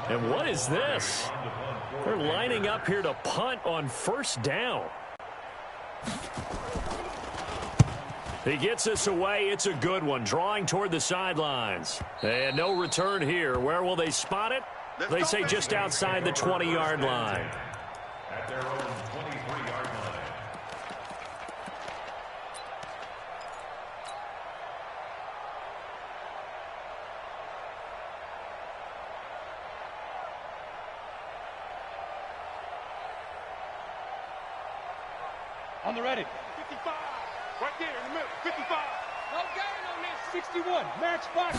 And what is this? They're lining up here to punt on first down. He gets this away. It's a good one. Drawing toward the sidelines. And no return here. Where will they spot it? They say just outside the 20-yard line. At their own 23-yard line. On the ready. 55. Right there in the middle. 55. No gain on this. 61. Match box.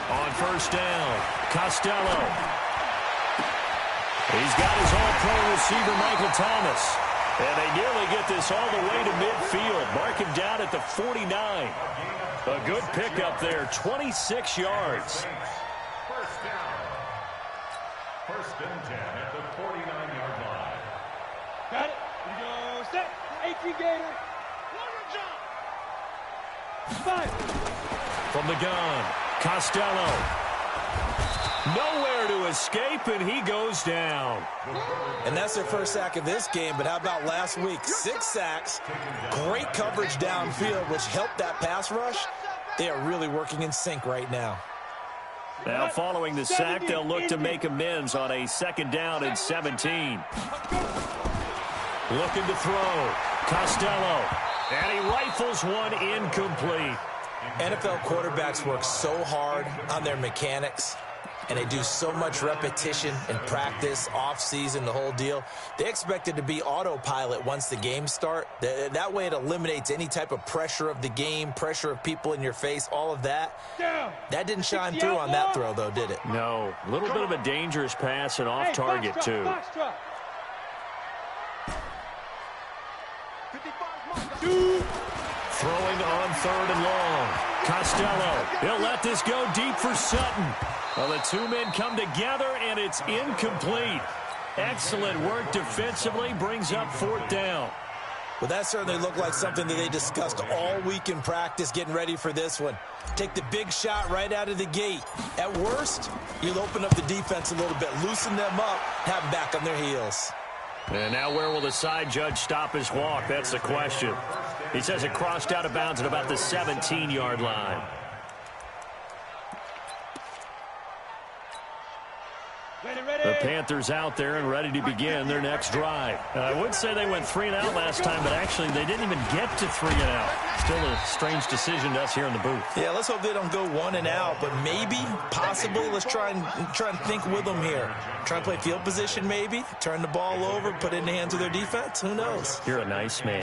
On first down, Costello. He's got his all-pro receiver, Michael Thomas. And they nearly get this all the way to midfield. Mark him down at the 49. A good pickup there, 26 yards. First down. First and 10 at the 49-yard line. Got it. Here we go. Set. 18 Gator. Five. From the gun, Costello. Nowhere to escape, and he goes down. And that's their first sack of this game, but how about last week? 6 sacks, great coverage downfield, which helped that pass rush. They are really working in sync right now. Now, following the sack, they'll look to make amends on a second down and 17. Looking to throw, Costello. And he rifles one incomplete. NFL quarterbacks work so hard on their mechanics, and they do so much repetition and practice, off-season, the whole deal. They expect it to be autopilot once the games start. That way it eliminates any type of pressure of the game, pressure of people in your face, all of that. That didn't shine through on that throw, though, did it? No. A little bit of a dangerous pass and off target, too. Throwing on third and long. Costello, he'll let this go deep for Sutton. Well, the two men come together, and it's incomplete. Excellent work defensively, brings up fourth down. Well, that certainly looked like something that they discussed all week in practice, getting ready for this one. Take the big shot right out of the gate. At worst, you'll open up the defense a little bit, loosen them up, have them back on their heels. And now where will the side judge stop his walk? That's the question. He says it crossed out of bounds at about the 17-yard line. The Panthers out there and ready to begin their next drive. I would say they went 3 and out last time, but actually they didn't even get to 3 and out. Still a strange decision to us here in the booth. Yeah, let's hope they don't go 1 and out, but maybe, possibly, let's try and think with them here. Try and play field position maybe, turn the ball over, put it in the hands of their defense. Who knows? You're a nice man.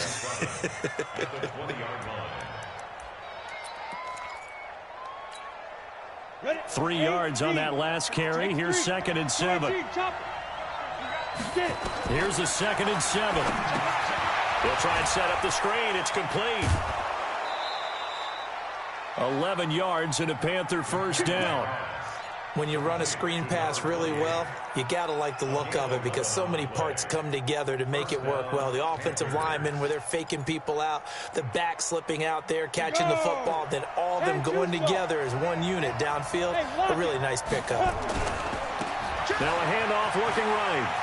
3 yards on that last carry. Here's 2nd and 7. Here's a 2nd and 7. They'll try and set up the screen. It's complete. 11 yards and a Panther first down. When you run a screen pass really well, you got to like the look of it because so many parts come together to make it work well. The offensive linemen, where they're faking people out, the back slipping out there, catching the football, then all of them going together as one unit downfield. A really nice pickup. Now a handoff looking right.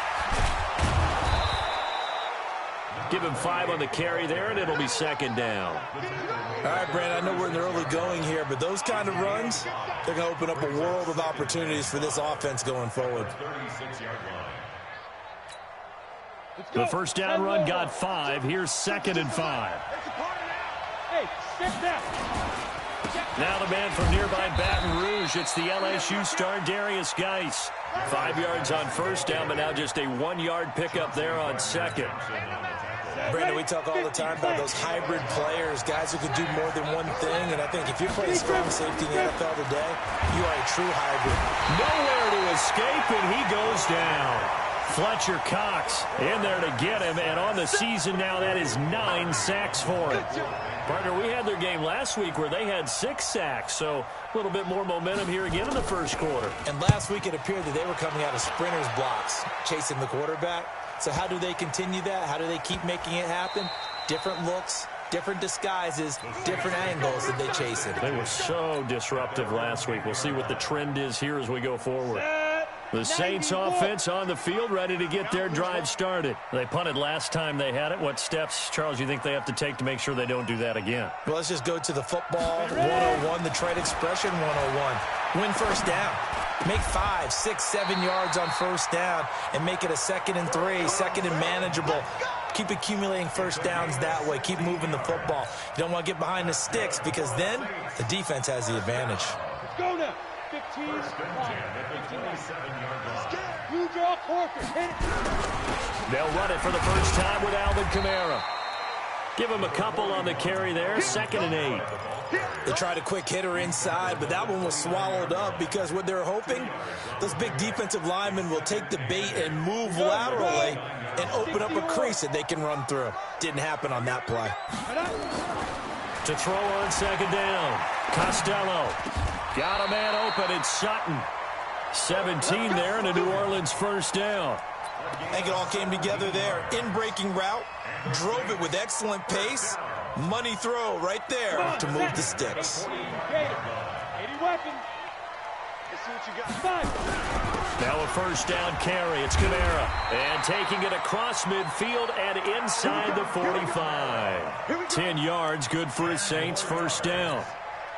Give him 5 on the carry there, and it'll be 2nd down. All right, Brandon, I know we're in the early going here, but those kind of runs, they're going to open up a world of opportunities for this offense going forward. The first down run got 5. Here's 2nd and 5. Now the man from nearby Baton Rouge. It's the LSU star, Darius Geis. 5 yards on first down, but now just a 1-yard pickup there on 2nd. Brandon, we talk all the time about those hybrid players, guys who can do more than one thing, and I think if you're playing strong safety in the NFL today, you are a true hybrid. Nowhere to escape, and he goes down. Fletcher Cox in there to get him, and on the season now, that is 9 sacks for him. Partner, we had their game last week where they had 6 sacks, so a little bit more momentum here again in the first quarter. And last week it appeared that they were coming out of sprinters blocks, chasing the quarterback. So how do they continue that? How do they keep making it happen? Different looks, different disguises, different angles that they chase it. They were so disruptive last week. We'll see what the trend is here as we go forward. The Saints offense on the field, ready to get their drive started. They punted last time they had it. What steps, Charles, you think they have to take to make sure they don't do that again? Well, let's just go to the football 101, the trade expression 101. Win first down. Make 5, 6, 7 yards on first down and make it a 2nd and 3, 2nd and manageable. Keep accumulating first downs that way. Keep moving the football. You don't want to get behind the sticks because then the defense has the advantage. Let's go now. 15. You draw corporate. Hit it. They'll run it for the first time with Alvin Kamara. Give him a couple on the carry there. 2nd and 8. They tried a quick hitter inside, but that one was swallowed up because what they're hoping, those big defensive linemen will take the bait and move laterally and open up a crease that they can run through. Didn't happen on that play. To throw on 2nd down. Costello. Got a man open. It's Sutton. 17 there and a New Orleans first down. I think it all came together there. In-breaking route. Drove it with excellent pace. Money throw right there to move the sticks. 80 weapons. Let's see what you got. Now a first down carry. It's Kamara. And taking it across midfield and inside the 45. 10 yards, good for his Saints first down.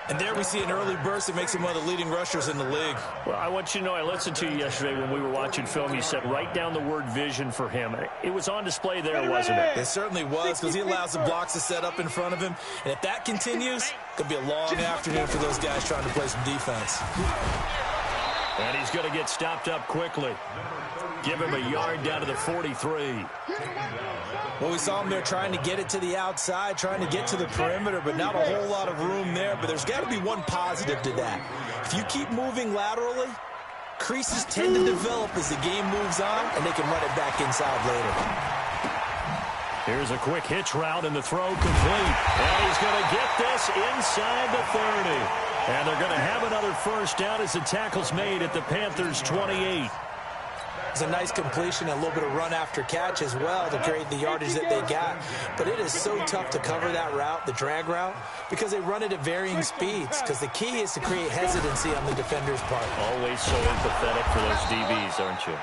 And there we see an early burst that makes him one of the leading rushers in the league. Well, I want you to know, I listened to you yesterday when we were watching film. You said write down the word vision for him. It was on display there, wasn't it? It certainly was because he allows the blocks to set up in front of him. And if that continues, it could be a long afternoon for those guys trying to play some defense. And he's going to get stopped up quickly. Give him a yard down to the 43. Well, we saw him there trying to get it to the outside, trying to get to the perimeter, but not a whole lot of room there. But there's got to be one positive to that. If you keep moving laterally, creases tend to develop as the game moves on, and they can run it back inside later. Here's a quick hitch route, and the throw complete. And he's going to get this inside the 30. And they're going to have another first down as the tackle's made at the Panthers' 28. It's a nice completion and a little bit of run after catch as well to create the yardage that they got. But it is so tough to cover that route, the drag route, because they run it at varying speeds. Because the key is to create hesitancy on the defender's part. Always so empathetic for those DBs, aren't you?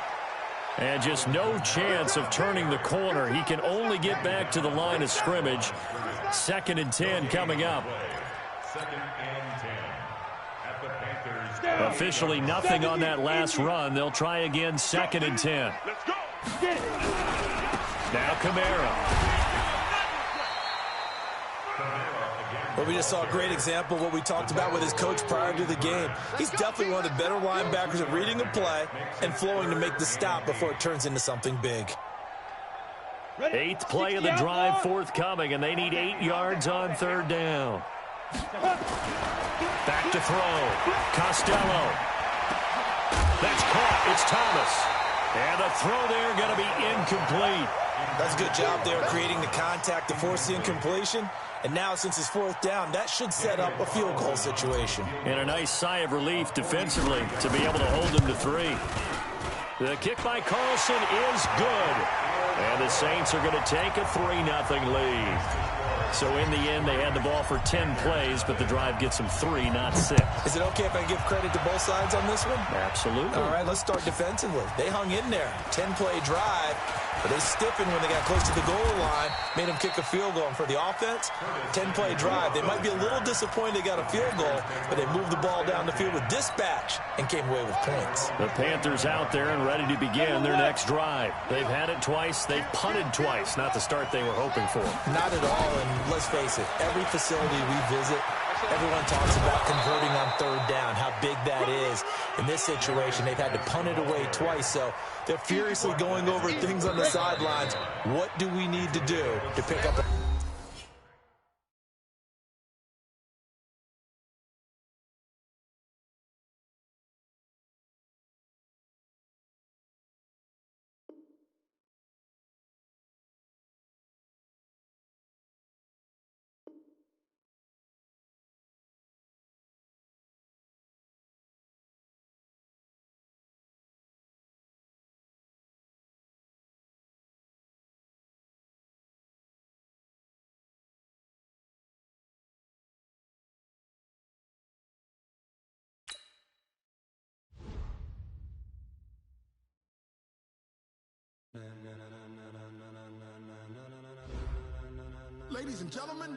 And just no chance of turning the corner. He can only get back to the line of scrimmage. 2nd and 10 coming up. 2nd and 10. At the Panthers. Officially nothing on that last run. They'll try again, 2nd and 10. Let's go. Get it. Now Kamara. Well, we just saw a great example of what we talked about with his coach prior to the game. He's definitely one of the better linebackers at reading the play and flowing to make the stop before it turns into something big. 8th play of the drive forthcoming, and they need 8 yards on 3rd down. Back to throw. Costello. That's caught. It's Thomas. And the throw there going to be incomplete. That's a good job there creating the contact to force the incompletion. And now, since it's 4th down, that should set up a field goal situation. And a nice sigh of relief defensively to be able to hold him to 3. The kick by Carlson is good. And the Saints are going to take a 3-0 lead. So in the end, they had the ball for 10 plays, but the drive gets them 3, not 6. Is it okay if I give credit to both sides on this one? Absolutely. All right, let's start defensively. They hung in there. 10-play drive, but they stiffened when they got close to the goal line, made them kick a field goal. And for the offense, 10-play drive. They might be a little disappointed they got a field goal, but they moved the ball down the field with dispatch and came away with points. The Panthers out there and ready to begin their next drive. They've had it twice. They've punted twice. Not the start they were hoping for. Not at all, and let's face it, every facility we visit, everyone talks about converting on 3rd down, how big that is. In this situation, they've had to punt it away twice, so they're furiously going over things on the sidelines. What do we need to do to pick up a ladies and gentlemen,